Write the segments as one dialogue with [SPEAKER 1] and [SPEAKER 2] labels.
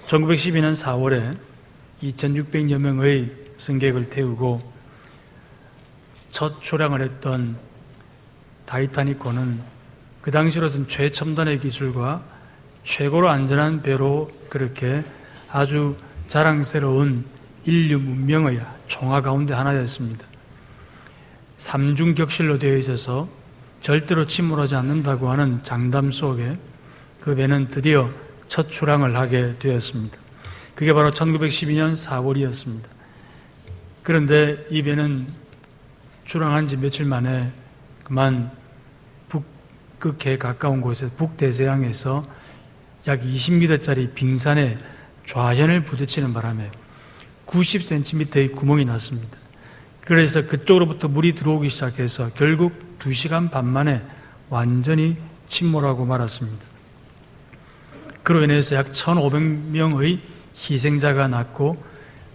[SPEAKER 1] 1912년 4월에 2600여 명의 승객을 태우고 첫 출항을 했던 타이타닉호는 그 당시로서는 최첨단의 기술과 최고로 안전한 배로 그렇게 아주 자랑스러운 인류 문명의 총화 가운데 하나였습니다. 삼중 격실로 되어 있어서 절대로 침몰하지 않는다고 하는 장담 속에 그 배는 드디어 첫 출항을 하게 되었습니다. 그게 바로 1912년 4월이었습니다. 그런데 이 배는 출항한 지 며칠 만에 그만 북극해 가까운 곳에서 북대서양에서 약 20m짜리 빙산에 좌현을 부딪히는 바람에 90cm의 구멍이 났습니다. 그래서 그쪽으로부터 물이 들어오기 시작해서 결국 2시간 반 만에 완전히 침몰하고 말았습니다. 그로 인해서 약 1,500명의 희생자가 났고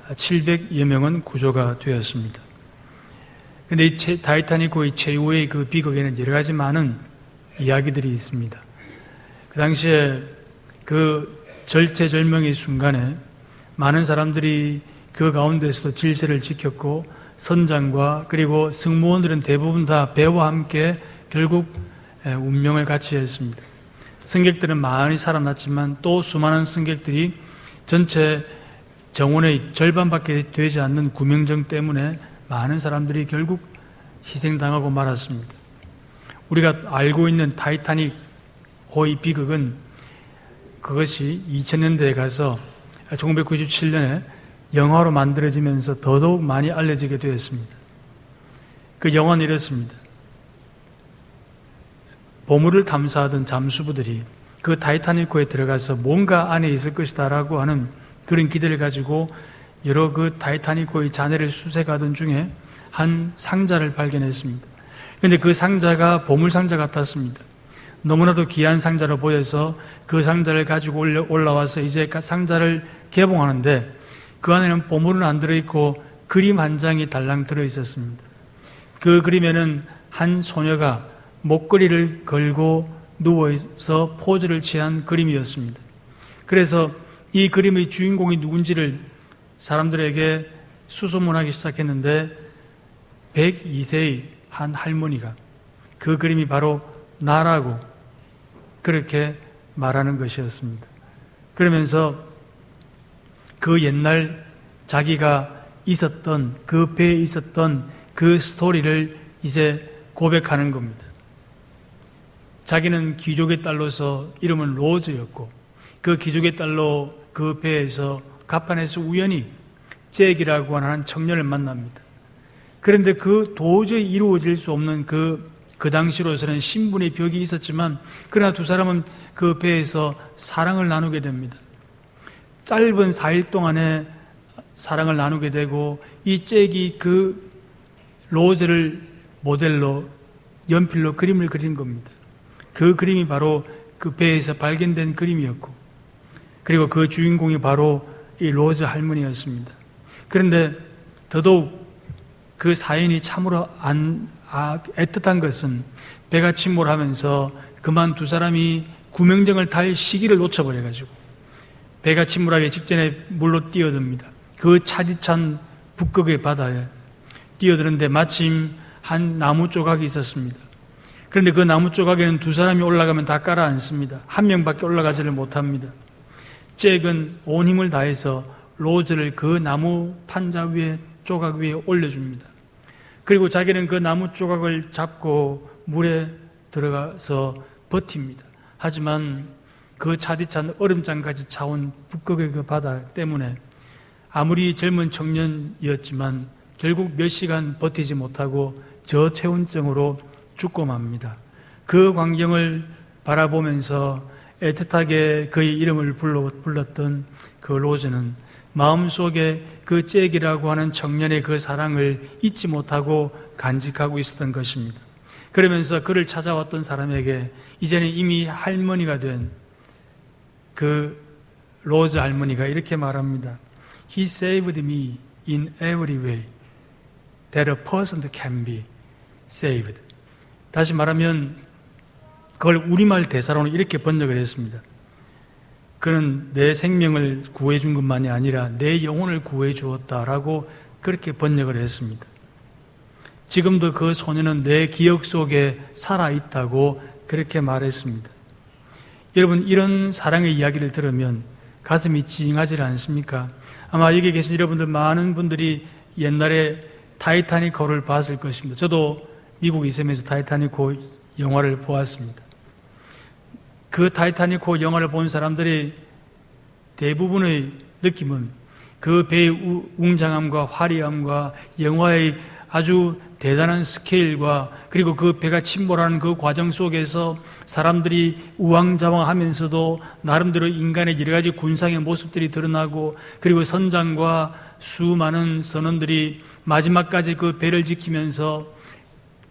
[SPEAKER 1] 700여 명은 구조가 되었습니다. 그런데 이 타이타닉호의 최후의 그 비극에는 여러 가지 많은 이야기들이 있습니다. 그 당시에 그 절체절명의 순간에 많은 사람들이 그 가운데서도 질서를 지켰고 선장과 그리고 승무원들은 대부분 다 배와 함께 결국 운명을 같이 했습니다. 승객들은 많이 살아났지만 또 수많은 승객들이 전체 정원의 절반밖에 되지 않는 구명정 때문에 많은 사람들이 결국 희생당하고 말았습니다. 우리가 알고 있는 타이타닉 호의 비극은 그것이 2000년대에 가서 1997년에 영화로 만들어지면서 더더욱 많이 알려지게 되었습니다. 그 영화는 이렇습니다. 보물을 탐사하던 잠수부들이 그 타이타닉호에 들어가서 뭔가 안에 있을 것이다 라고 하는 그런 기대를 가지고 여러 그 타이타닉호의 잔해를 수색하던 중에 한 상자를 발견했습니다. 그런데 그 상자가 보물상자 같았습니다. 너무나도 귀한 상자로 보여서 그 상자를 가지고 올라와서 이제 상자를 개봉하는데 그 안에는 보물은 안 들어있고 그림 한 장이 달랑 들어있었습니다. 그 그림에는 한 소녀가 목걸이를 걸고 누워서 포즈를 취한 그림이었습니다. 그래서 이 그림의 주인공이 누군지를 사람들에게 수소문하기 시작했는데 102세의 한 할머니가 그 그림이 바로 나라고 그렇게 말하는 것이었습니다. 그러면서 그 옛날 자기가 있었던 그 배에 있었던 그 스토리를 이제 고백하는 겁니다. 자기는 귀족의 딸로서 이름은 로즈였고 그 귀족의 딸로 그 배에서 갑판에서 우연히 잭이라고 하는 청년을 만납니다. 그런데 그 도저히 이루어질 수 없는 그 당시로서는 신분의 벽이 있었지만 그러나 두 사람은 그 배에서 사랑을 나누게 됩니다. 짧은 4일 동안에 사랑을 나누게 되고 이 잭이 그 로즈를 모델로 연필로 그림을 그린 겁니다. 그 그림이 바로 그 배에서 발견된 그림이었고 그리고 그 주인공이 바로 이 로즈 할머니였습니다. 그런데 더더욱 그 사연이 참으로 애틋한 것은 배가 침몰하면서 그만 두 사람이 구명정을 탈 시기를 놓쳐버려가지고 배가 침몰하기 직전에 물로 뛰어듭니다. 그 차디찬 북극의 바다에 뛰어드는데 마침 한 나무 조각이 있었습니다. 그런데 그 나무 조각에는 두 사람이 올라가면 다 깔아앉습니다. 한 명밖에 올라가지를 못합니다. 잭은 온 힘을 다해서 로즈를 그 나무 판자 위에 조각 위에 올려줍니다. 그리고 자기는 그 나무 조각을 잡고 물에 들어가서 버팁니다. 하지만 그 차디찬 얼음장까지 차온 북극의 그 바다 때문에 아무리 젊은 청년이었지만 결국 몇 시간 버티지 못하고 저체온증으로 죽고 맙니다. 그 광경을 바라보면서 애틋하게 그의 이름을 불렀던 그 로즈는 마음속에 그 잭이라고 하는 청년의 그 사랑을 잊지 못하고 간직하고 있었던 것입니다. 그러면서 그를 찾아왔던 사람에게 이제는 이미 할머니가 된 그 로즈 할머니가 이렇게 말합니다. He saved me in every way that a person can be saved. 다시 말하면 그걸 우리말 대사로는 이렇게 번역을 했습니다. 그는 내 생명을 구해준 것만이 아니라 내 영혼을 구해 주었다라고 그렇게 번역을 했습니다. 지금도 그 소년은 내 기억 속에 살아있다고 그렇게 말했습니다. 여러분, 이런 사랑의 이야기를 들으면 가슴이 찡하지 않습니까? 아마 여기 계신 여러분들 많은 분들이 옛날에 타이타닉호를 봤을 것입니다. 저도 미국에 있으면서 타이타닉호 영화를 보았습니다. 그 타이타닉호 영화를 본 사람들의 대부분의 느낌은 그 배의 웅장함과 화려함과 영화의 아주 대단한 스케일과 그리고 그 배가 침몰하는 그 과정 속에서 사람들이 우왕좌왕하면서도 나름대로 인간의 여러 가지 군상의 모습들이 드러나고 그리고 선장과 수많은 선원들이 마지막까지 그 배를 지키면서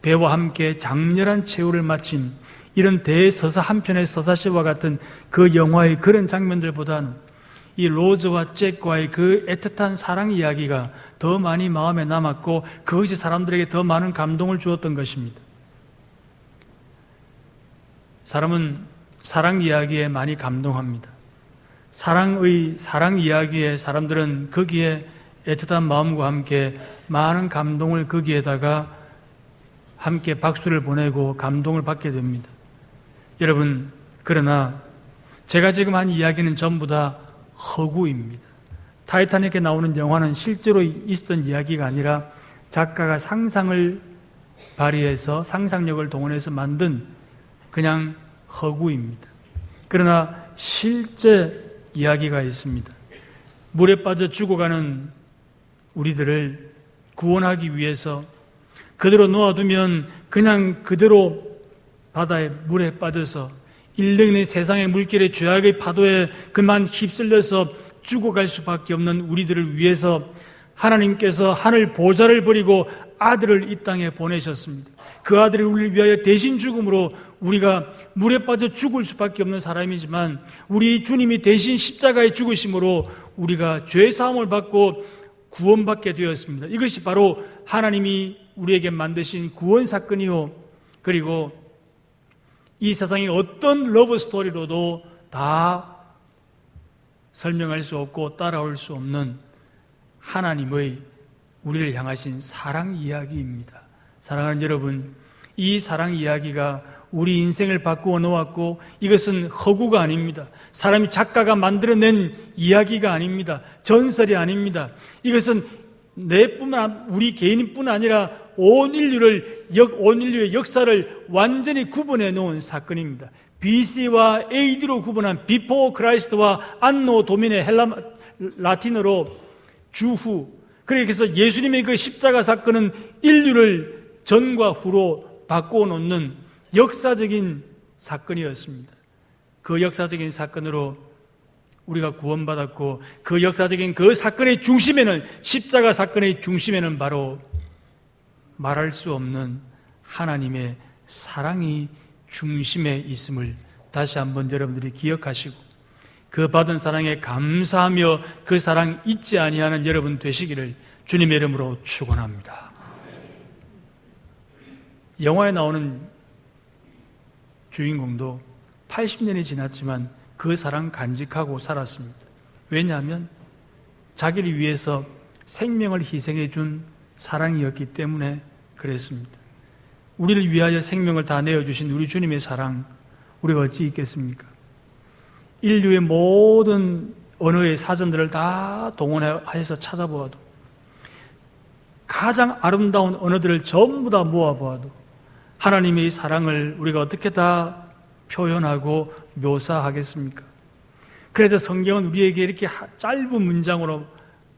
[SPEAKER 1] 배와 함께 장렬한 최후를 마친 이런 대서사 한 편의 서사시와 같은 그 영화의 그런 장면들보다는 이 로즈와 잭과의 그 애틋한 사랑 이야기가 더 많이 마음에 남았고 그것이 사람들에게 더 많은 감동을 주었던 것입니다. 사람은 사랑 이야기에 많이 감동합니다. 사랑 이야기에 사람들은 거기에 애틋한 마음과 함께 많은 감동을 거기에다가 함께 박수를 보내고 감동을 받게 됩니다. 여러분, 그러나 제가 지금 한 이야기는 전부 다 허구입니다. 타이타닉에 나오는 영화는 실제로 있었던 이야기가 아니라 작가가 상상을 발휘해서 상상력을 동원해서 만든 그냥 허구입니다. 그러나 실제 이야기가 있습니다. 물에 빠져 죽어가는 우리들을 구원하기 위해서 그대로 놓아두면 그냥 그대로 바다에 물에 빠져서 일렁이는 세상의 물결의 죄악의 파도에 그만 휩쓸려서 죽어갈 수밖에 없는 우리들을 위해서 하나님께서 하늘 보좌를 버리고 아들을 이 땅에 보내셨습니다. 그 아들이 우리를 위하여 대신 죽음으로 우리가 물에 빠져 죽을 수밖에 없는 사람이지만 우리 주님이 대신 십자가에 죽으심으로 우리가 죄 사함을 받고 구원받게 되었습니다. 이것이 바로 하나님이 우리에게 만드신 구원 사건이요, 그리고 이 세상의 어떤 러브 스토리로도 다 설명할 수 없고 따라올 수 없는 하나님의 우리를 향하신 사랑 이야기입니다. 사랑하는 여러분, 이 사랑 이야기가 우리 인생을 바꾸어 놓았고 이것은 허구가 아닙니다. 사람이 작가가 만들어낸 이야기가 아닙니다. 전설이 아닙니다. 이것은 우리 개인뿐 아니라 온 인류의 역사를 완전히 구분해 놓은 사건입니다. BC와 AD로 구분한 비포 크라이스트와 안노 도미네 라틴어로 주후. 그래서 예수님의 그 십자가 사건은 인류를 전과 후로 바꾸어 놓는 역사적인 사건이었습니다. 그 역사적인 사건으로 우리가 구원받았고 그 역사적인 그 사건의 중심에는, 십자가 사건의 중심에는 바로 말할 수 없는 하나님의 사랑이 중심에 있음을 다시 한번 여러분들이 기억하시고 그 받은 사랑에 감사하며 그 사랑 잊지 아니하는 여러분 되시기를 주님의 이름으로 축원합니다. 영화에 나오는 주인공도 80년이 지났지만 그 사랑 간직하고 살았습니다. 왜냐하면 자기를 위해서 생명을 희생해 준 사랑이었기 때문에 그랬습니다. 우리를 위하여 생명을 다 내어주신 우리 주님의 사랑, 우리가 어찌 있겠습니까? 인류의 모든 언어의 사전들을 다 동원해서 찾아보아도, 가장 아름다운 언어들을 전부 다 모아보아도 하나님의 사랑을 우리가 어떻게 다 표현하고 묘사하겠습니까? 그래서 성경은 우리에게 이렇게 짧은 문장으로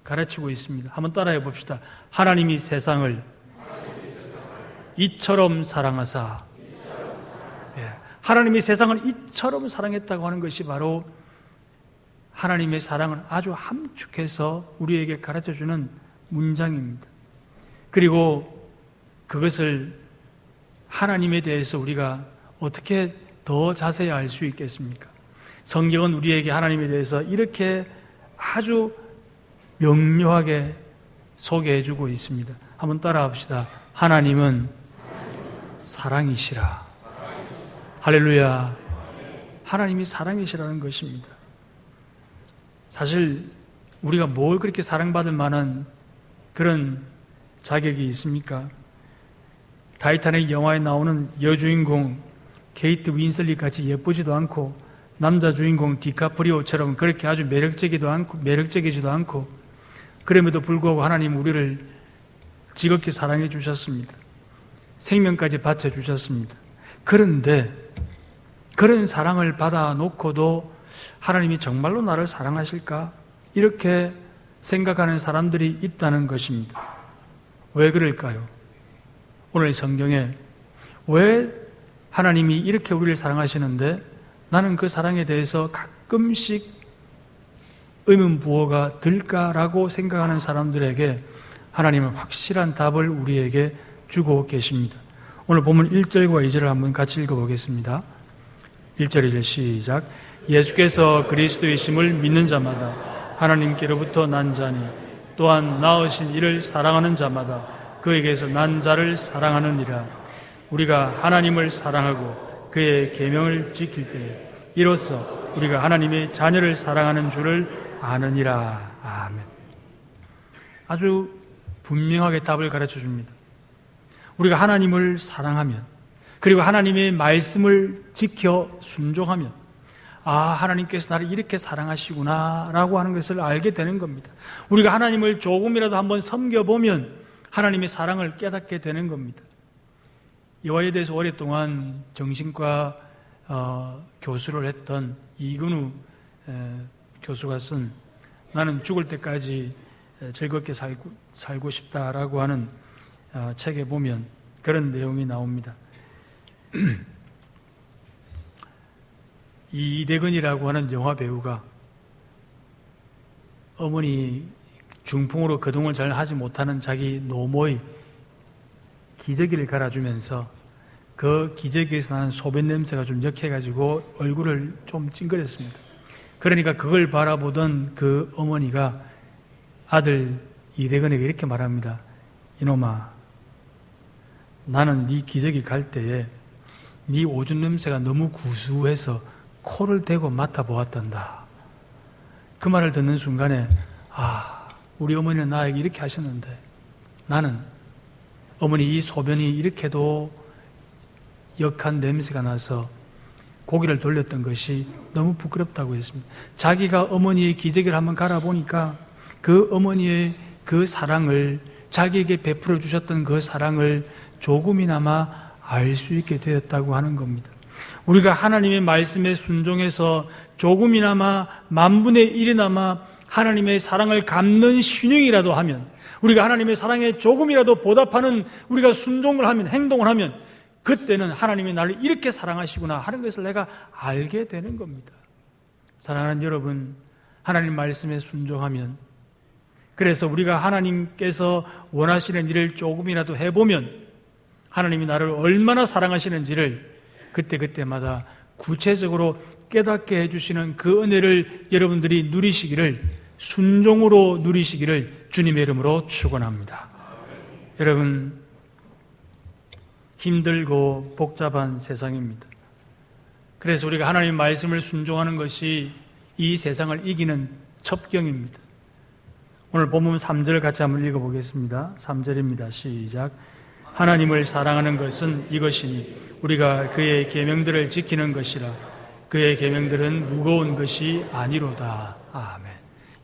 [SPEAKER 1] 가르치고 있습니다. 한번 따라해 봅시다. 하나님이 세상을 이처럼 사랑하사. 하나님이 세상을 이처럼 사랑했다고 하는 것이 바로 하나님의 사랑을 아주 함축해서 우리에게 가르쳐주는 문장입니다. 그리고 그것을 하나님에 대해서 우리가 어떻게 더 자세히 알 수 있겠습니까? 성경은 우리에게 하나님에 대해서 이렇게 아주 명료하게 소개해주고 있습니다. 한번 따라합시다. 하나님은 사랑이시라. 할렐루야. 하나님이 사랑이시라는 것입니다. 사실 우리가 뭘 그렇게 사랑받을 만한 그런 자격이 있습니까? 타이타닉 영화에 나오는 여주인공 케이트 윈슬리 같이 예쁘지도 않고 남자 주인공 디카프리오처럼 그렇게 아주 매력적이지도 않고 그럼에도 불구하고 하나님 우리를 지극히 사랑해 주셨습니다. 생명까지 바쳐 주셨습니다. 그런데 그런 사랑을 받아놓고도 하나님이 정말로 나를 사랑하실까? 이렇게 생각하는 사람들이 있다는 것입니다. 왜 그럴까요? 오늘 성경에 왜 하나님이 이렇게 우리를 사랑하시는데 나는 그 사랑에 대해서 가끔씩 의문부호가 들까라고 생각하는 사람들에게 하나님은 확실한 답을 우리에게 주고 계십니다. 오늘 보면 1절과 2절을 한번 같이 읽어보겠습니다. 1절 2절 시작. 예수께서 그리스도이심을 믿는 자마다 하나님께로부터 난 자니 또한 낳으신 이를 사랑하는 자마다 그에게서 난 자를 사랑하느니라. 우리가 하나님을 사랑하고 그의 계명을 지킬 때에 이로써 우리가 하나님의 자녀를 사랑하는 줄을 아느니라. 아멘. 아주 분명하게 답을 가르쳐 줍니다. 우리가 하나님을 사랑하면 그리고 하나님의 말씀을 지켜 순종하면 하나님께서 나를 이렇게 사랑하시구나 라고 하는 것을 알게 되는 겁니다. 우리가 하나님을 조금이라도 한번 섬겨보면 하나님의 사랑을 깨닫게 되는 겁니다. 이와에 대해서 오랫동안 정신과 교수를 했던 이근우 교수가 쓴 나는 죽을 때까지 즐겁게 살고 싶다라고 하는 책에 보면 그런 내용이 나옵니다. 이대근이라고 하는 영화 배우가 어머니 중풍으로 거동을 잘 하지 못하는 자기 노모의 기저귀를 갈아주면서 그 기저귀에서 나는 소변 냄새가 좀 역해가지고 얼굴을 좀 찡그렸습니다. 그러니까 그걸 바라보던 그 어머니가 아들 이대근에게 이렇게 말합니다. 이놈아, 나는 네 기저귀 갈 때에 네 오줌 냄새가 너무 구수해서 코를 대고 맡아보았단다. 그 말을 듣는 순간에 우리 어머니는 나에게 이렇게 하셨는데 나는 어머니 이 소변이 이렇게도 역한 냄새가 나서 고개를 돌렸던 것이 너무 부끄럽다고 했습니다. 자기가 어머니의 기저귀를 한번 갈아보니까 그 어머니의 그 사랑을 자기에게 베풀어 주셨던 그 사랑을 조금이나마 알 수 있게 되었다고 하는 겁니다. 우리가 하나님의 말씀에 순종해서 조금이나마 10,000분의 1이나마 하나님의 사랑을 갚는 신용이라도 하면 우리가 하나님의 사랑에 조금이라도 보답하는 우리가 순종을 하면 행동을 하면 그때는 하나님이 나를 이렇게 사랑하시구나 하는 것을 내가 알게 되는 겁니다. 사랑하는 여러분, 하나님 말씀에 순종하면 그래서 우리가 하나님께서 원하시는 일을 조금이라도 해보면 하나님이 나를 얼마나 사랑하시는지를 그때그때마다 구체적으로 깨닫게 해주시는 그 은혜를 여러분들이 누리시기를 순종으로 누리시기를 주님의 이름으로 축원합니다. 여러분, 힘들고 복잡한 세상입니다. 그래서 우리가 하나님의 말씀을 순종하는 것이 이 세상을 이기는 첩경입니다. 오늘 본문 3절 같이 한번 읽어보겠습니다. 3절입니다. 시작. 하나님을 사랑하는 것은 이것이니 우리가 그의 계명들을 지키는 것이라. 그의 계명들은 무거운 것이 아니로다. 아멘.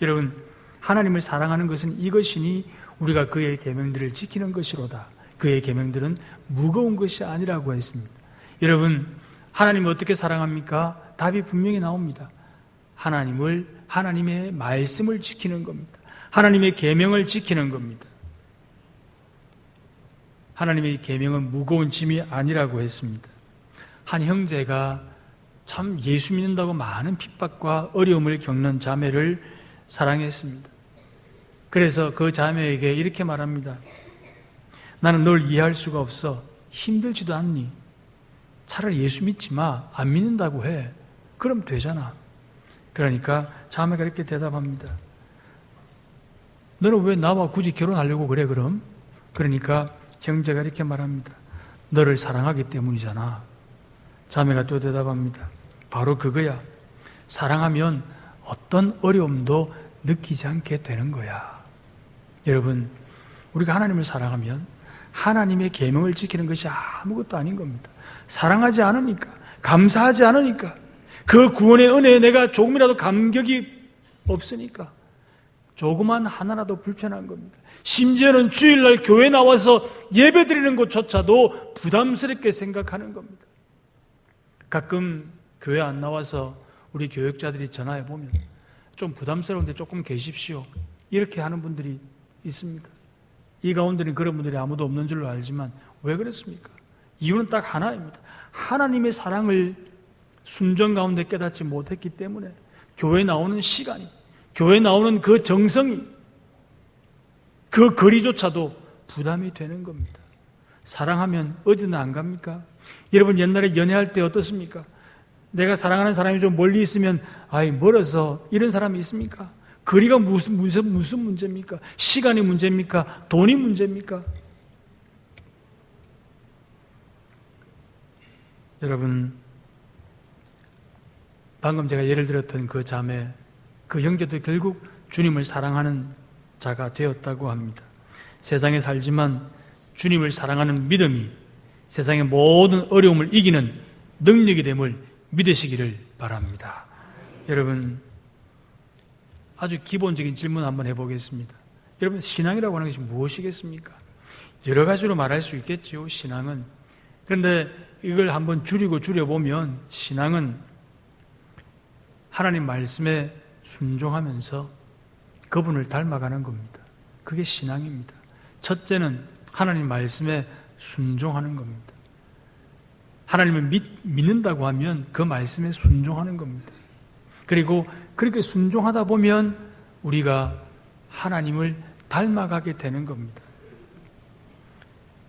[SPEAKER 1] 여러분, 하나님을 사랑하는 것은 이것이니 우리가 그의 계명들을 지키는 것이로다. 그의 계명들은 무거운 것이 아니라고 했습니다. 여러분, 하나님을 어떻게 사랑합니까? 답이 분명히 나옵니다. 하나님의 말씀을 지키는 겁니다. 하나님의 계명을 지키는 겁니다. 하나님의 계명은 무거운 짐이 아니라고 했습니다. 한 형제가 참 예수 믿는다고 많은 핍박과 어려움을 겪는 자매를 사랑했습니다. 그래서 그 자매에게 이렇게 말합니다. 나는 널 이해할 수가 없어. 힘들지도 않니? 차라리 예수 믿지 마. 안 믿는다고 해. 그럼 되잖아. 그러니까 자매가 이렇게 대답합니다. 너는 왜 나와 굳이 결혼하려고 그래 그럼? 그러니까 형제가 이렇게 말합니다. 너를 사랑하기 때문이잖아. 자매가 또 대답합니다. 바로 그거야. 사랑하면 어떤 어려움도 느끼지 않게 되는 거야. 여러분, 우리가 하나님을 사랑하면 하나님의 계명을 지키는 것이 아무것도 아닌 겁니다. 사랑하지 않으니까, 감사하지 않으니까, 그 구원의 은혜에 내가 조금이라도 감격이 없으니까 조그만 하나라도 불편한 겁니다. 심지어는 주일날 교회 나와서 예배드리는 것조차도 부담스럽게 생각하는 겁니다. 가끔 교회 안 나와서 우리 교역자들이 전화해 보면 좀 부담스러운데 조금 계십시오, 이렇게 하는 분들이 있습니다. 이 가운데는 그런 분들이 아무도 없는 줄로 알지만 왜 그렇습니까? 이유는 딱 하나입니다. 하나님의 사랑을 순종 가운데 깨닫지 못했기 때문에 교회 나오는 시간이, 교회 나오는 그 정성이, 그 거리조차도 부담이 되는 겁니다. 사랑하면 어디든 안 갑니까? 여러분, 옛날에 연애할 때 어떻습니까? 내가 사랑하는 사람이 좀 멀리 있으면 아이 멀어서 이런 사람이 있습니까? 거리가 무슨 문제입니까? 시간이 문제입니까? 돈이 문제입니까? 여러분, 방금 제가 예를 들었던 그 자매, 그 형제도 결국 주님을 사랑하는 자가 되었다고 합니다. 세상에 살지만 주님을 사랑하는 믿음이 세상의 모든 어려움을 이기는 능력이 됨을 믿으시기를 바랍니다. 여러분, 아주 기본적인 질문 한번 해보겠습니다. 여러분, 신앙이라고 하는 것이 무엇이겠습니까? 여러 가지로 말할 수 있겠지요, 신앙은. 그런데 이걸 한번 줄여보면 신앙은 하나님 말씀에 순종하면서 그분을 닮아가는 겁니다. 그게 신앙입니다. 첫째는 하나님 말씀에 순종하는 겁니다. 하나님을 믿는다고 하면 그 말씀에 순종하는 겁니다. 그리고 그렇게 순종하다 보면 우리가 하나님을 닮아가게 되는 겁니다.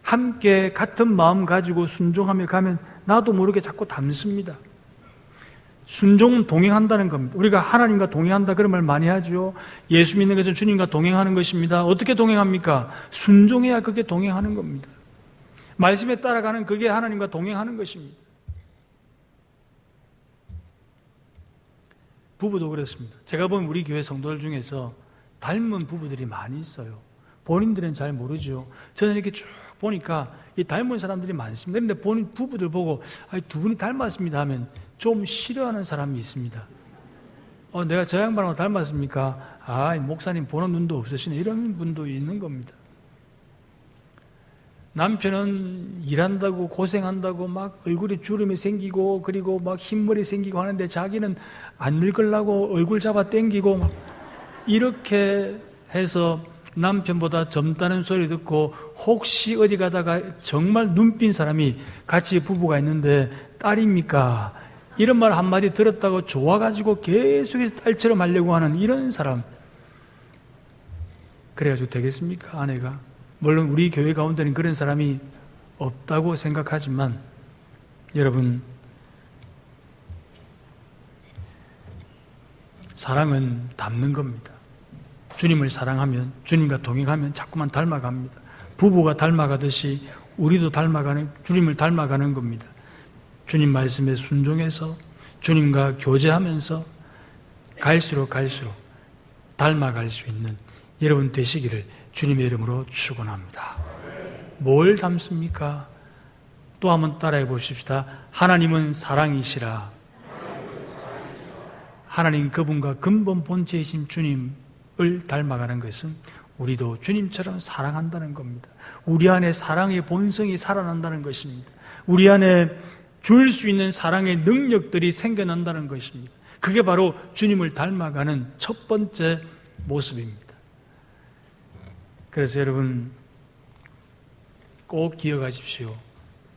[SPEAKER 1] 함께 같은 마음 가지고 순종하며 가면 나도 모르게 자꾸 닮습니다. 순종은 동행한다는 겁니다. 우리가 하나님과 동행한다 그런 말 많이 하죠. 예수 믿는 것은 주님과 동행하는 것입니다. 어떻게 동행합니까? 순종해야 그게 동행하는 겁니다. 말씀에 따라가는 그게 하나님과 동행하는 것입니다. 부부도 그렇습니다. 제가 보면 우리 교회 성도들 중에서 닮은 부부들이 많이 있어요. 본인들은 잘 모르죠. 저는 이렇게 쭉 보니까 이 닮은 사람들이 많습니다. 그런데 본인 부부들 보고 두 분이 닮았습니다 하면 좀 싫어하는 사람이 있습니다. 내가 저 양반하고 닮았습니까? 목사님 보는 눈도 없으시네. 이런 분도 있는 겁니다. 남편은 일한다고 고생한다고 막 얼굴에 주름이 생기고 그리고 막 흰머리 생기고 하는데 자기는 안 늙으려고 얼굴 잡아 당기고 막 이렇게 해서 남편보다 젊다는 소리 듣고 혹시 어디 가다가 정말 눈빈 사람이 같이 부부가 있는데 딸입니까? 이런 말 한마디 들었다고 좋아가지고 계속해서 딸처럼 하려고 하는 이런 사람. 그래가지고 되겠습니까? 아내가. 물론 우리 교회 가운데는 그런 사람이 없다고 생각하지만 여러분, 사랑은 닮는 겁니다. 주님을 사랑하면, 주님과 동행하면 자꾸만 닮아갑니다. 부부가 닮아가듯이 우리도 주님을 닮아가는 겁니다. 주님 말씀에 순종해서 주님과 교제하면서 갈수록 닮아갈 수 있는 여러분 되시기를 주님의 이름으로 축원합니다. 뭘 닮습니까? 또 한번 따라해 보십시다. 하나님은 사랑이시라. 하나님 그분과 근본 본체이신 주님을 닮아가는 것은 우리도 주님처럼 사랑한다는 겁니다. 우리 안에 사랑의 본성이 살아난다는 것입니다. 우리 안에 줄 수 있는 사랑의 능력들이 생겨난다는 것입니다. 그게 바로 주님을 닮아가는 첫 번째 모습입니다. 그래서 여러분 꼭 기억하십시오.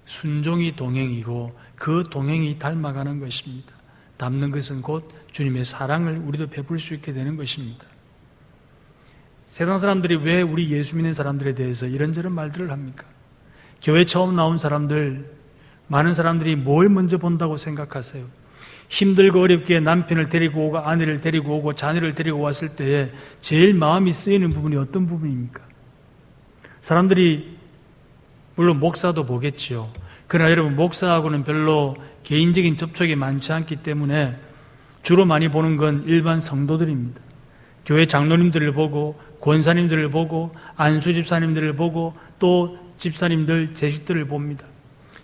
[SPEAKER 1] 순종이 동행이고 그 동행이 닮아가는 것입니다. 닮는 것은 곧 주님의 사랑을 우리도 베풀 수 있게 되는 것입니다. 세상 사람들이 왜 우리 예수 믿는 사람들에 대해서 이런저런 말들을 합니까? 교회 처음 나온 사람들, 많은 사람들이 뭘 먼저 본다고 생각하세요? 힘들고 어렵게 남편을 데리고 오고 아내를 데리고 오고 자녀를 데리고 왔을 때에 제일 마음이 쓰이는 부분이 어떤 부분입니까? 사람들이 물론 목사도 보겠지요. 그러나 여러분 목사하고는 별로 개인적인 접촉이 많지 않기 때문에 주로 많이 보는 건 일반 성도들입니다. 교회 장로님들을 보고 권사님들을 보고 안수집사님들을 보고 또 집사님들, 제식들을 봅니다.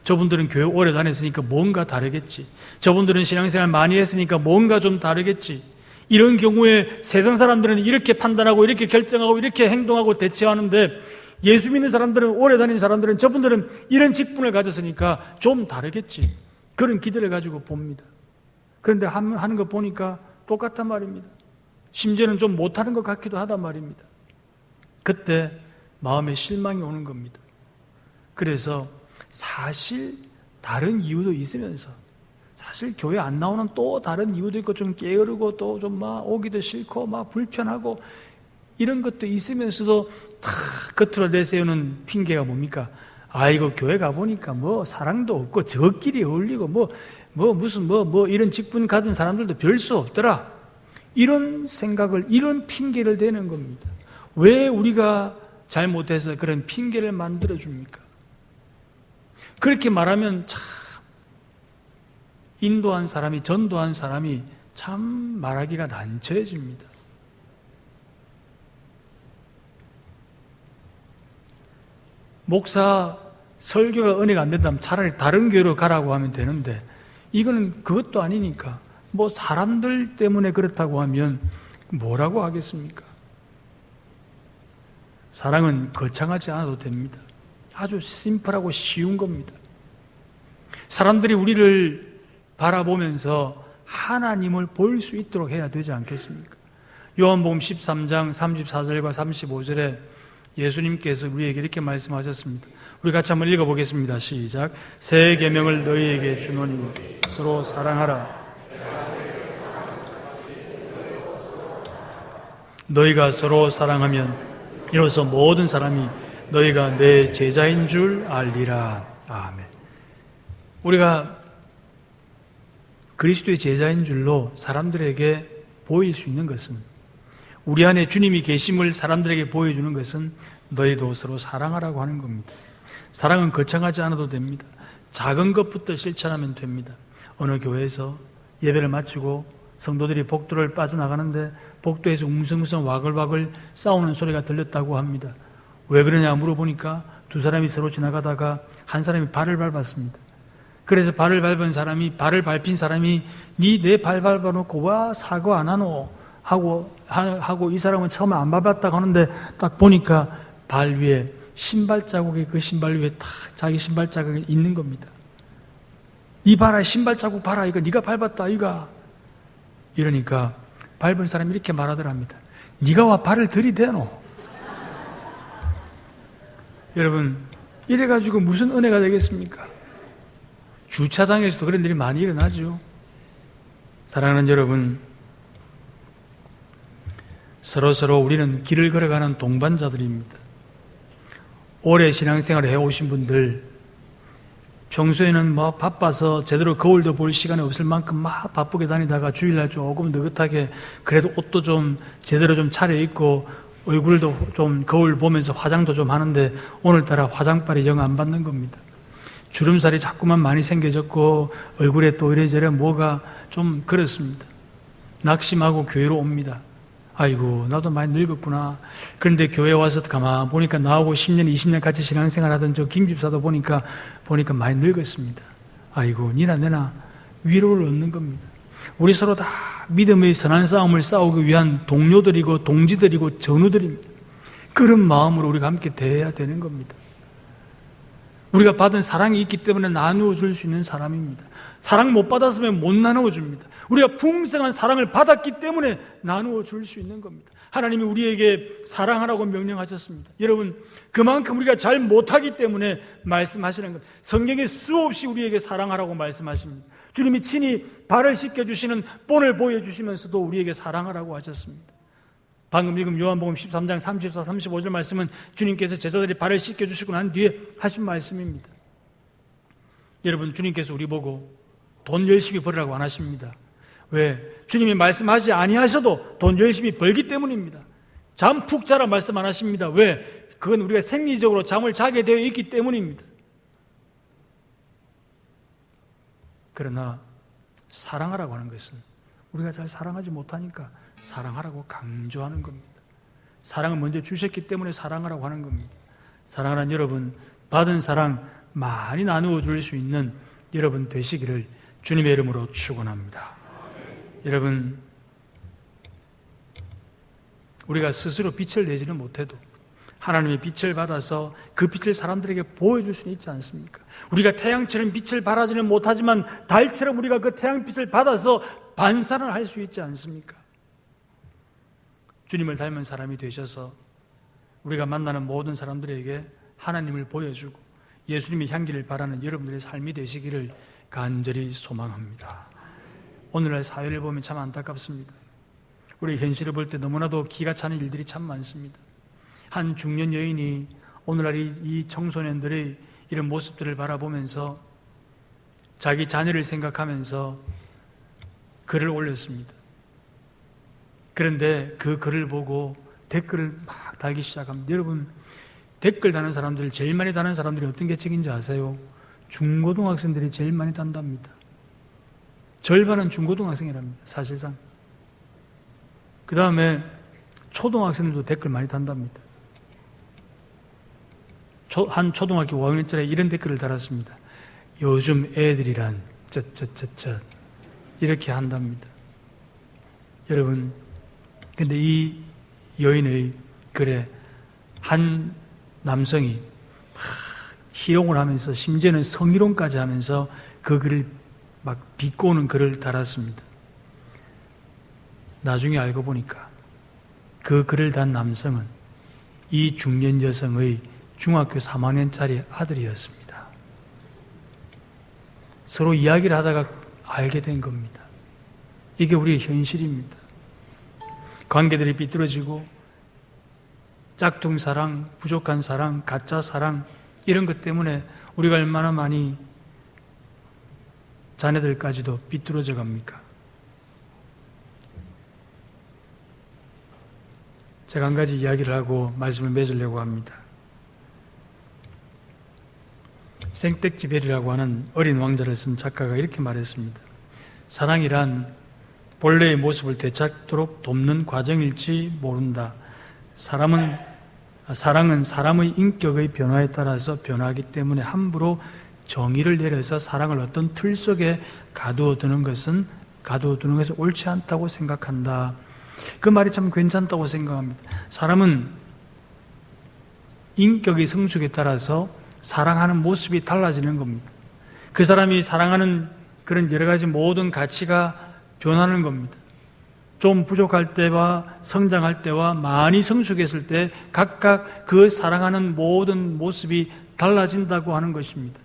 [SPEAKER 1] 저분들은 교회 오래 다녔으니까 뭔가 다르겠지. 저분들은 신앙생활 많이 했으니까 뭔가 좀 다르겠지. 이런 경우에 세상 사람들은 이렇게 판단하고 이렇게 결정하고 이렇게 행동하고 대처하는데 예수 믿는 사람들은, 오래 다닌 사람들은, 저분들은 이런 직분을 가졌으니까 좀 다르겠지. 그런 기대를 가지고 봅니다. 그런데 하는 거 보니까 똑같단 말입니다. 심지어는 좀 못하는 것 같기도 하단 말입니다. 그때 마음에 실망이 오는 겁니다. 그래서 사실 다른 이유도 있으면서, 사실 교회 안 나오는 또 다른 이유도 있고, 좀 게으르고 또 좀 막 오기도 싫고 막 불편하고 이런 것도 있으면서도 다 겉으로 내세우는 핑계가 뭡니까? 아이고 교회 가보니까 뭐 사랑도 없고 저끼리 어울리고 무슨 이런 직분 가진 사람들도 별 수 없더라. 이런 생각을, 이런 핑계를 대는 겁니다. 왜 우리가 잘못해서 그런 핑계를 만들어줍니까? 그렇게 말하면 참 인도한 사람이, 전도한 사람이 참 말하기가 난처해집니다. 목사 설교가 은혜가 안 된다면 차라리 다른 교회로 가라고 하면 되는데, 이거는 그것도 아니니까 뭐 사람들 때문에 그렇다고 하면 뭐라고 하겠습니까? 사랑은 거창하지 않아도 됩니다. 아주 심플하고 쉬운 겁니다. 사람들이 우리를 바라보면서 하나님을 볼 수 있도록 해야 되지 않겠습니까? 요한복음 13장 34절과 35절에 예수님께서 우리에게 이렇게 말씀하셨습니다. 우리 같이 한번 읽어보겠습니다. 시작. 새 계명을 너희에게 주노니 서로 사랑하라. 너희가 서로 사랑하면 이로써 모든 사람이 너희가 내 제자인 줄 알리라. 아멘. 우리가 그리스도의 제자인 줄로 사람들에게 보일 수 있는 것은, 우리 안에 주님이 계심을 사람들에게 보여주는 것은 너희도 서로 사랑하라고 하는 겁니다. 사랑은 거창하지 않아도 됩니다. 작은 것부터 실천하면 됩니다. 어느 교회에서 예배를 마치고 성도들이 복도를 빠져나가는데 복도에서 웅성웅성 와글와글 싸우는 소리가 들렸다고 합니다. 왜 그러냐 물어보니까 두 사람이 서로 지나가다가 한 사람이 발을 밟았습니다. 그래서 발을 밟힌 사람이 니 내 발 밟아놓고 와 사과 안 하노? 하고 이 사람은 처음에 안 밟았다고 하는데 딱 보니까 발 위에 신발 자국이, 그 신발 위에 탁 자기 신발 자국이 있는 겁니다. 이 봐라, 신발 자국 봐라, 이거 네가 밟았다 이거. 이러니까 밟은 사람이 이렇게 말하더랍니다. 네가 와 발을 들이대노. 여러분, 이래가지고 무슨 은혜가 되겠습니까? 주차장에서도 그런 일이 많이 일어나죠. 사랑하는 여러분, 서로 우리는 길을 걸어가는 동반자들입니다. 오래 신앙생활을 해오신 분들, 평소에는 뭐 바빠서 제대로 거울도 볼 시간이 없을 만큼 막 바쁘게 다니다가 주일날 조금 느긋하게 그래도 옷도 좀 제대로 좀 차려입고 얼굴도 좀 거울 보면서 화장도 좀 하는데 오늘따라 화장빨이 영 안 받는 겁니다. 주름살이 자꾸만 많이 생겨졌고 얼굴에 또 이래저래 뭐가 좀 그렇습니다. 낙심하고 교회로 옵니다. 아이고 나도 많이 늙었구나. 그런데 교회 와서 가만 보니까 나하고 10년 20년 같이 신앙생활 하던 저 김집사도 보니까 많이 늙었습니다. 아이고 니나 내나 위로를 얻는 겁니다. 우리 서로 다 믿음의 선한 싸움을 싸우기 위한 동료들이고 동지들이고 전우들입니다. 그런 마음으로 우리가 함께 대해야 되는 겁니다. 우리가 받은 사랑이 있기 때문에 나누어 줄 수 있는 사람입니다. 사랑 못 받았으면 못 나누어 줍니다. 우리가 풍성한 사랑을 받았기 때문에 나누어 줄 수 있는 겁니다. 하나님이 우리에게 사랑하라고 명령하셨습니다. 여러분, 그만큼 우리가 잘 못하기 때문에 말씀하시는 것. 성경에 수없이 우리에게 사랑하라고 말씀하십니다. 주님이 친히 발을 씻겨주시는 본을 보여주시면서도 우리에게 사랑하라고 하셨습니다. 방금 읽은 요한복음 13장 34, 35절 말씀은 주님께서 제자들이 발을 씻겨주시고 난 뒤에 하신 말씀입니다. 여러분, 주님께서 우리 보고 돈 열심히 벌으라고 안 하십니다. 왜? 주님이 말씀하지 아니하셔도 돈 열심히 벌기 때문입니다. 잠 푹 자라 말씀 안 하십니다. 왜? 그건 우리가 생리적으로 잠을 자게 되어 있기 때문입니다. 그러나 사랑하라고 하는 것은 우리가 잘 사랑하지 못하니까 사랑하라고 강조하는 겁니다. 사랑을 먼저 주셨기 때문에 사랑하라고 하는 겁니다. 사랑하는 여러분, 받은 사랑 많이 나누어 줄 수 있는 여러분 되시기를 주님의 이름으로 축원합니다. 여러분, 우리가 스스로 빛을 내지는 못해도 하나님의 빛을 받아서 그 빛을 사람들에게 보여줄 수는 있지 않습니까? 우리가 태양처럼 빛을 발하지는 못하지만 달처럼 우리가 그 태양빛을 받아서 반사를 할 수 있지 않습니까? 주님을 닮은 사람이 되셔서 우리가 만나는 모든 사람들에게 하나님을 보여주고 예수님의 향기를 바라는 여러분들의 삶이 되시기를 간절히 소망합니다. 오늘날 사회를 보면 참 안타깝습니다. 우리 현실을 볼 때 너무나도 기가 차는 일들이 참 많습니다. 한 중년 여인이 오늘날 이 청소년들의 이런 모습들을 바라보면서 자기 자녀를 생각하면서 글을 올렸습니다. 그런데 그 글을 보고 댓글을 막 달기 시작합니다. 여러분, 댓글 다는 사람들, 제일 많이 다는 사람들이 어떤 계층인지 아세요? 중고등학생들이 제일 많이 단답니다. 절반은 중고등학생이랍니다, 사실상. 그 다음에 초등학생들도 댓글 많이 단답니다. 한 초등학교 5학년짜리 이런 댓글을 달았습니다. 요즘 애들이란 쩌쩌쩌쩌 이렇게 한답니다. 여러분, 근데 이 여인의 글에 한 남성이 희롱을 하면서 심지어는 성희롱까지 하면서 그 글을 막 비꼬는 글을 달았습니다. 나중에 알고 보니까 그 글을 단 남성은 이 중년 여성의 중학교 3학년짜리 아들이었습니다. 서로 이야기를 하다가 알게 된 겁니다. 이게 우리의 현실입니다. 관계들이 삐뚤어지고 짝퉁사랑, 부족한 사랑, 가짜 사랑 이런 것 때문에 우리가 얼마나 많이 자녀들까지도 삐뚤어져 갑니까? 제가 한 가지 이야기를 하고 말씀을 맺으려고 합니다. 생텍쥐베리라고 하는 어린 왕자를 쓴 작가가 이렇게 말했습니다. 사랑이란 본래의 모습을 되찾도록 돕는 과정일지 모른다. 사랑은 사람의 인격의 변화에 따라서 변하기 때문에 함부로 정의를 내려서 사랑을 어떤 틀 속에 가두어두는 것은 옳지 않다고 생각한다. 그 말이 참 괜찮다고 생각합니다. 사람은 인격의 성숙에 따라서 사랑하는 모습이 달라지는 겁니다. 그 사람이 사랑하는 그런 여러 가지 모든 가치가 변하는 겁니다. 좀 부족할 때와 성장할 때와 많이 성숙했을 때 각각 그 사랑하는 모든 모습이 달라진다고 하는 것입니다.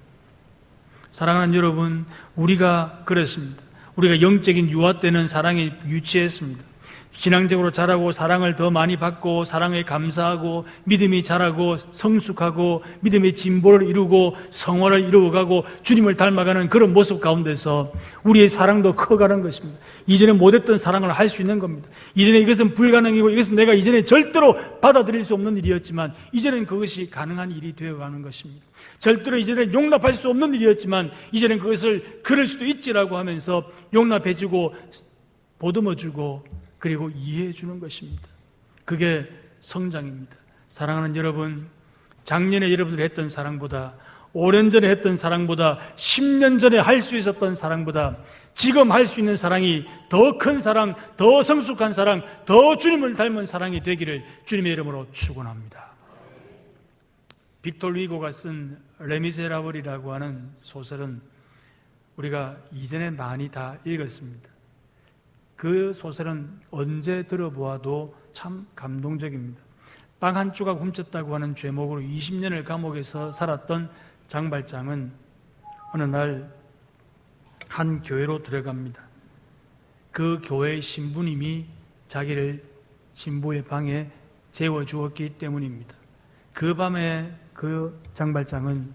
[SPEAKER 1] 사랑하는 여러분, 우리가 그렇습니다. 우리가 영적인 유아 때는 사랑이 유치했습니다. 신앙적으로 자라고 사랑을 더 많이 받고 사랑에 감사하고 믿음이 자라고 성숙하고 믿음의 진보를 이루고 성화를 이루어가고 주님을 닮아가는 그런 모습 가운데서 우리의 사랑도 커가는 것입니다. 이전에 못했던 사랑을 할 수 있는 겁니다. 이전에 이것은 불가능이고 이것은 내가 이전에 절대로 받아들일 수 없는 일이었지만 이제는 그것이 가능한 일이 되어가는 것입니다. 절대로 이전에 용납할 수 없는 일이었지만 이제는 그것을 그럴 수도 있지라고 하면서 용납해주고 보듬어주고 그리고 이해해 주는 것입니다. 그게 성장입니다. 사랑하는 여러분, 작년에 여러분들이 했던 사랑보다 5년 전에 했던 사랑보다 10년 전에 할 수 있었던 사랑보다 지금 할 수 있는 사랑이 더 큰 사랑, 더 성숙한 사랑, 더 주님을 닮은 사랑이 되기를 주님의 이름으로 축원합니다. 빅토르 위고가 쓴 레미제라블이라고 하는 소설은 우리가 이전에 많이 다 읽었습니다. 그 소설은 언제 들어보아도 참 감동적입니다. 빵 한 조각 훔쳤다고 하는 죄목으로 20년을 감옥에서 살았던 장발장은 어느 날 한 교회로 들어갑니다. 그 교회의 신부님이 자기를 신부의 방에 재워주었기 때문입니다. 그 밤에 그 장발장은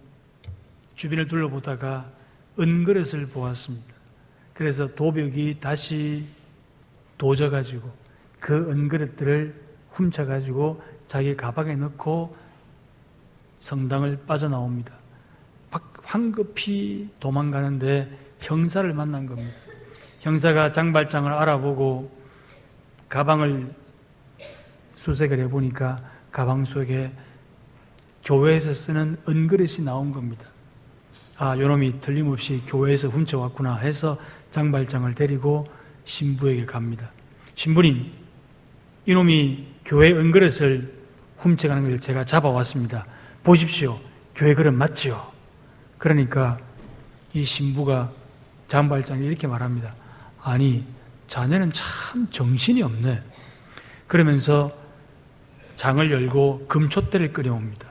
[SPEAKER 1] 주변을 둘러보다가 은그릇을 보았습니다. 그래서 도벽이 다시 도져가지고 그 은그릇들을 훔쳐가지고 자기 가방에 넣고 성당을 빠져나옵니다. 황급히 도망가는데 형사를 만난 겁니다. 형사가 장발장을 알아보고 가방을 수색을 해보니까 가방 속에 교회에서 쓰는 은그릇이 나온 겁니다. 아, 요놈이 틀림없이 교회에서 훔쳐왔구나 해서 장발장을 데리고 신부에게 갑니다. 신부님, 이놈이 교회 은그릇을 훔쳐가는 것을 제가 잡아왔습니다. 보십시오. 교회 그릇 맞지요? 그러니까 이 신부가 장발장이 이렇게 말합니다. 아니, 자네는 참 정신이 없네. 그러면서 장을 열고 금촛대를 끓여옵니다.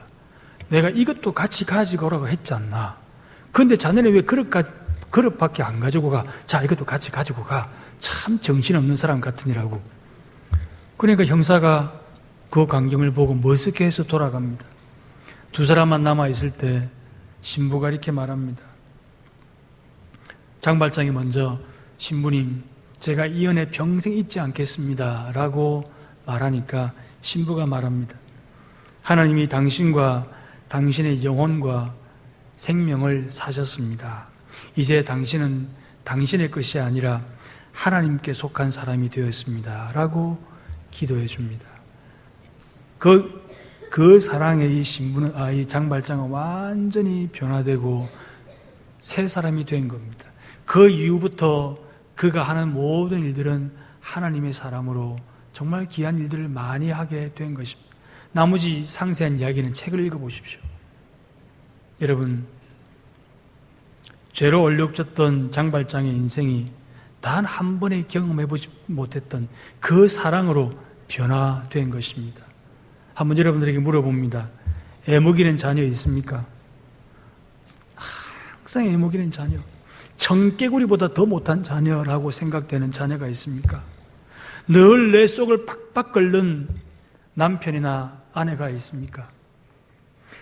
[SPEAKER 1] 내가 이것도 같이 가지고 오라고 했지 않나? 근데 자네는 왜 그릇밖에 안 가지고 가? 자, 이것도 같이 가지고 가. 참 정신없는 사람 같으니라고. 그러니까 형사가 그 광경을 보고 머쓱해서 돌아갑니다. 두 사람만 남아있을 때 신부가 이렇게 말합니다. 장발장이 먼저 신부님, 제가 이 은혜 평생 잊지 않겠습니다 라고 말하니까 신부가 말합니다. 하나님이 당신과 당신의 영혼과 생명을 사셨습니다. 이제 당신은 당신의 것이 아니라 하나님께 속한 사람이 되었습니다 라고 기도해 줍니다. 그 사랑에 이 신부는, 이 장발장은 완전히 변화되고 새 사람이 된 겁니다. 그 이후부터 그가 하는 모든 일들은 하나님의 사람으로 정말 귀한 일들을 많이 하게 된 것입니다. 나머지 상세한 이야기는 책을 읽어보십시오. 여러분, 죄로 얼룩졌던 장발장의 인생이 단 한 번에 경험해보지 못했던 그 사랑으로 변화된 것입니다. 한번 여러분들에게 물어봅니다. 애먹이는 자녀 있습니까? 항상 애먹이는 자녀, 청개구리보다 더 못한 자녀라고 생각되는 자녀가 있습니까? 늘 내 속을 팍팍 끓는 남편이나 아내가 있습니까?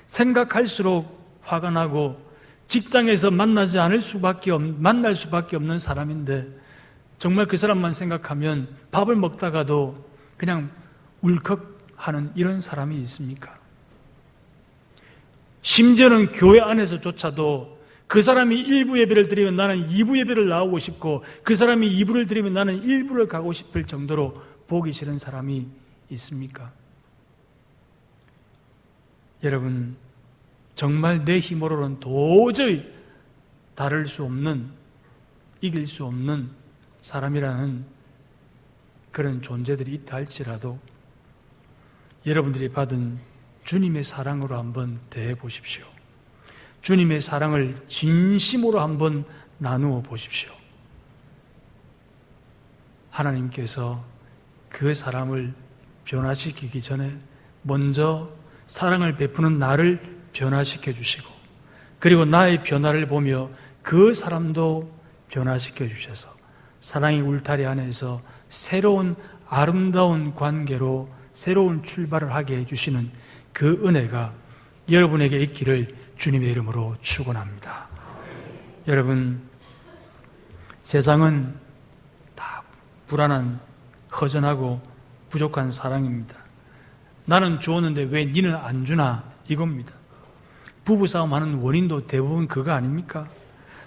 [SPEAKER 1] 생각할수록 화가 나고 직장에서 만날 수밖에 없는 사람인데 정말 그 사람만 생각하면 밥을 먹다가도 그냥 울컥하는 이런 사람이 있습니까? 심지어는 교회 안에서조차도 그 사람이 1부 예배를 드리면 나는 2부 예배를 나오고 싶고 그 사람이 2부를 드리면 나는 1부를 가고 싶을 정도로 보기 싫은 사람이 있습니까? 여러분, 정말 내 힘으로는 도저히 다룰 수 없는, 이길 수 없는 사람이라는 그런 존재들이 있다 할지라도 여러분들이 받은 주님의 사랑으로 한번 대해 보십시오. 주님의 사랑을 진심으로 한번 나누어 보십시오. 하나님께서 그 사람을 변화시키기 전에 먼저 사랑을 베푸는 나를 변화시켜 주시고 그리고 나의 변화를 보며 그 사람도 변화시켜 주셔서 사랑의 울타리 안에서 새로운 아름다운 관계로 새로운 출발을 하게 해주시는 그 은혜가 여러분에게 있기를 주님의 이름으로 축원합니다. 여러분, 세상은 다 불안한, 허전하고 부족한 사랑입니다. 나는 주었는데 왜 니는 안 주나? 이겁니다. 부부싸움 하는 원인도 대부분 그거 아닙니까?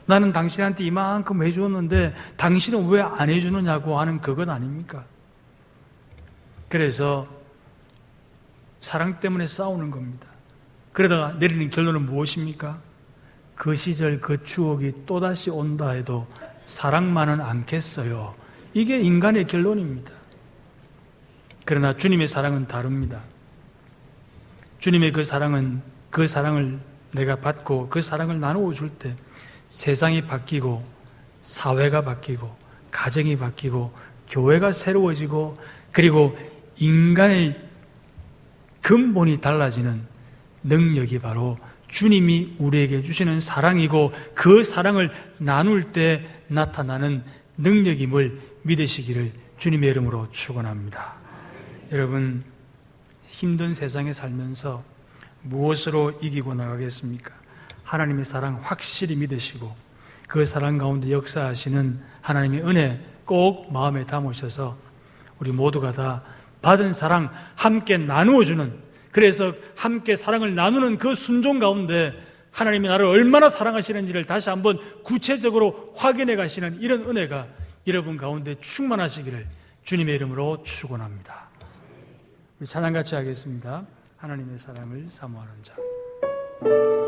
[SPEAKER 1] 나는 당신한테 이만큼 해주었는데 당신은 왜 안 해주느냐고 하는 그것 아닙니까? 그래서 사랑 때문에 싸우는 겁니다. 그러다가 내리는 결론은 무엇입니까? 그 시절 그 추억이 또다시 온다 해도 사랑만은 않겠어요. 이게 인간의 결론입니다. 그러나 주님의 사랑은 다릅니다. 주님의 그 사랑을 내가 받고 그 사랑을 나누어 줄 때 세상이 바뀌고 사회가 바뀌고 가정이 바뀌고 교회가 새로워지고 그리고 인간의 근본이 달라지는 능력이 바로 주님이 우리에게 주시는 사랑이고 그 사랑을 나눌 때 나타나는 능력임을 믿으시기를 주님의 이름으로 축원합니다. 여러분, 힘든 세상에 살면서 무엇으로 이기고 나가겠습니까? 하나님의 사랑 확실히 믿으시고 그 사랑 가운데 역사하시는 하나님의 은혜 꼭 마음에 담으셔서 우리 모두가 다 받은 사랑 함께 나누어주는, 그래서 함께 사랑을 나누는 그 순종 가운데 하나님이 나를 얼마나 사랑하시는지를 다시 한번 구체적으로 확인해 가시는 이런 은혜가 여러분 가운데 충만하시기를 주님의 이름으로 축원합니다. 우리 찬양 같이 하겠습니다. 하나님의 사랑을 사모하는 자.